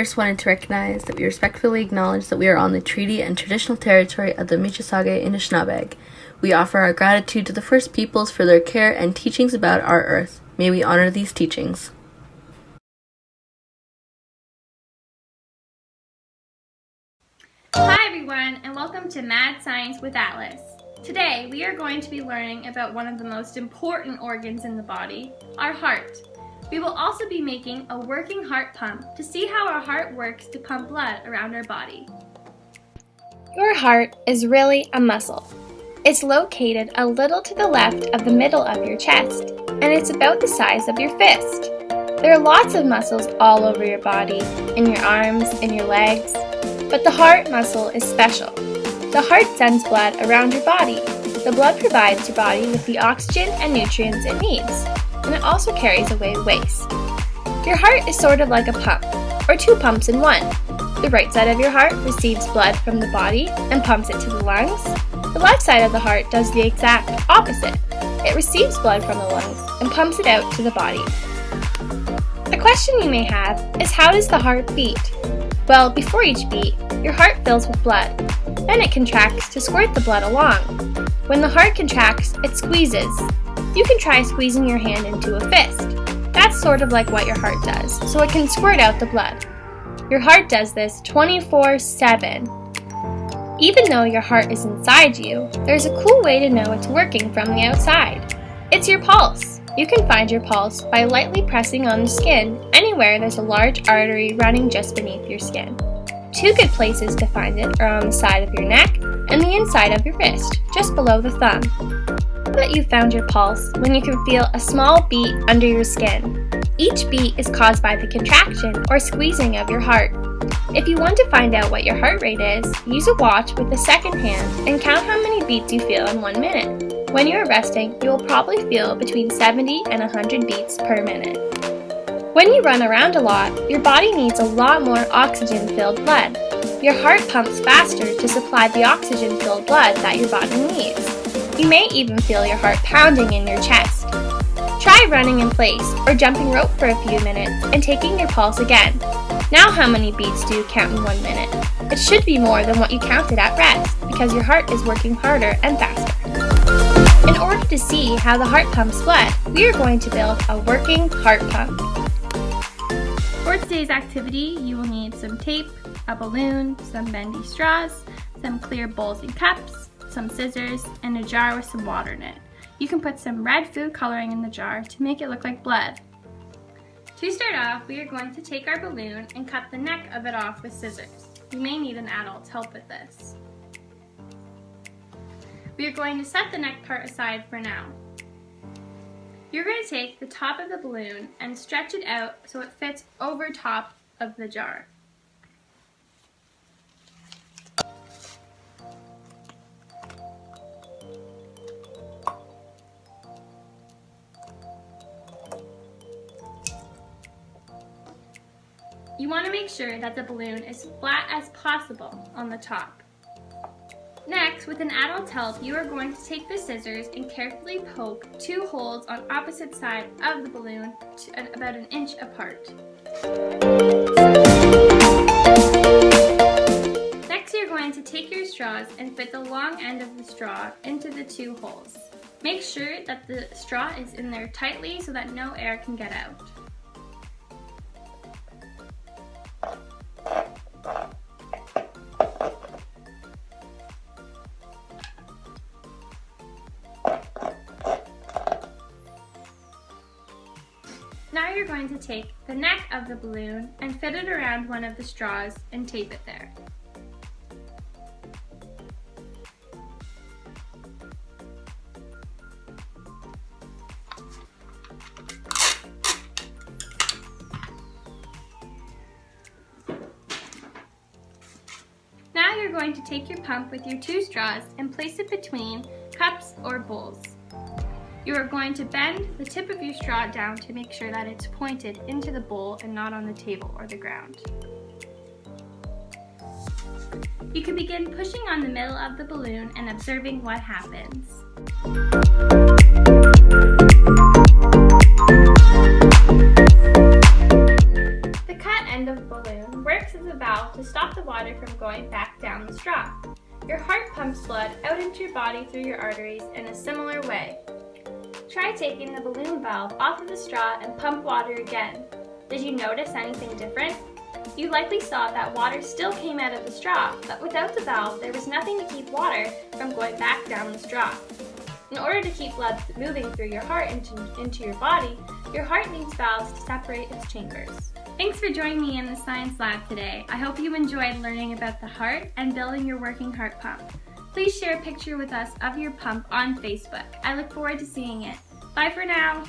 first wanted to recognize that we respectfully acknowledge that we are on the treaty and traditional territory of the Mississauga Anishinaabe. We offer our gratitude to the First Peoples for their care and teachings about our earth. May we honor these teachings. Hi everyone, and welcome to Mad Science with Atlas. Today we are going to be learning about one of the most important organs in the body, our heart. We will also be making a working heart pump to see how our heart works to pump blood around our body. Your heart is really a muscle. It's located a little to the left of the middle of your chest, and it's about the size of your fist. There are lots of muscles all over your body, in your arms, in your legs, but the heart muscle is special. The heart sends blood around your body. The blood provides your body with the oxygen and nutrients it needs, and it also carries away waste. Your heart is sort of like a pump, or two pumps in one. The right side of your heart receives blood from the body and pumps it to the lungs. The left side of the heart does the exact opposite. It receives blood from the lungs and pumps it out to the body. The question you may have is, how does the heart beat? Well, before each beat, your heart fills with blood. Then it contracts to squirt the blood along. When the heart contracts, it squeezes. You can try squeezing your hand into a fist. That's sort of like what your heart does, so it can squirt out the blood. Your heart does this 24/7. Even though your heart is inside you, there's a cool way to know it's working from the outside. It's your pulse. You can find your pulse by lightly pressing on the skin anywhere there's a large artery running just beneath your skin. Two good places to find it are on the side of your neck and the inside of your wrist, just below the thumb. Know that you found your pulse when you can feel a small beat under your skin. Each beat is caused by the contraction or squeezing of your heart. If you want to find out what your heart rate is, use a watch with the second hand and count how many beats you feel in 1 minute. When you're resting, you will probably feel between 70 and 100 beats per minute. When you run around a lot, your body needs a lot more oxygen-filled blood. Your heart pumps faster to supply the oxygen-filled blood that your body needs. You may even feel your heart pounding in your chest. Try running in place or jumping rope for a few minutes and taking your pulse again. Now how many beats do you count in 1 minute? It should be more than what you counted at rest because your heart is working harder and faster. In order to see how the heart pumps blood, we are going to build a working heart pump. For today's activity, you will need some tape, a balloon, some bendy straws, some clear bowls and cups, some scissors, and a jar with some water in it. You can put some red food coloring in the jar to make it look like blood. To start off, we are going to take our balloon and cut the neck of it off with scissors. You may need an adult's help with this. We are going to set the neck part aside for now. You're going to take the top of the balloon and stretch it out so it fits over top of the jar. You want to make sure that the balloon is flat as possible on the top. Next, with an adult's help, you are going to take the scissors and carefully poke two holes on opposite sides of the balloon about 1 inch apart. Next, you're going to take your straws and fit the long end of the straw into the two holes. Make sure that the straw is in there tightly so that no air can get out. Now you're going to take the neck of the balloon and fit it around one of the straws and tape it there. Now you're going to take your pump with your two straws and place it between cups or bowls. You are going to bend the tip of your straw down to make sure that it's pointed into the bowl and not on the table or the ground. You can begin pushing on the middle of the balloon and observing what happens. The cut end of the balloon works as a valve to stop the water from going back down the straw. Your heart pumps blood out into your body through your arteries in a similar way. Try taking the balloon valve off of the straw and pump water again. Did you notice anything different? You likely saw that water still came out of the straw, but without the valve, there was nothing to keep water from going back down the straw. In order to keep blood moving through your heart into your body, your heart needs valves to separate its chambers. Thanks for joining me in the science lab today. I hope you enjoyed learning about the heart and building your working heart pump. Please share a picture with us of your pump on Facebook. I look forward to seeing it. Bye for now.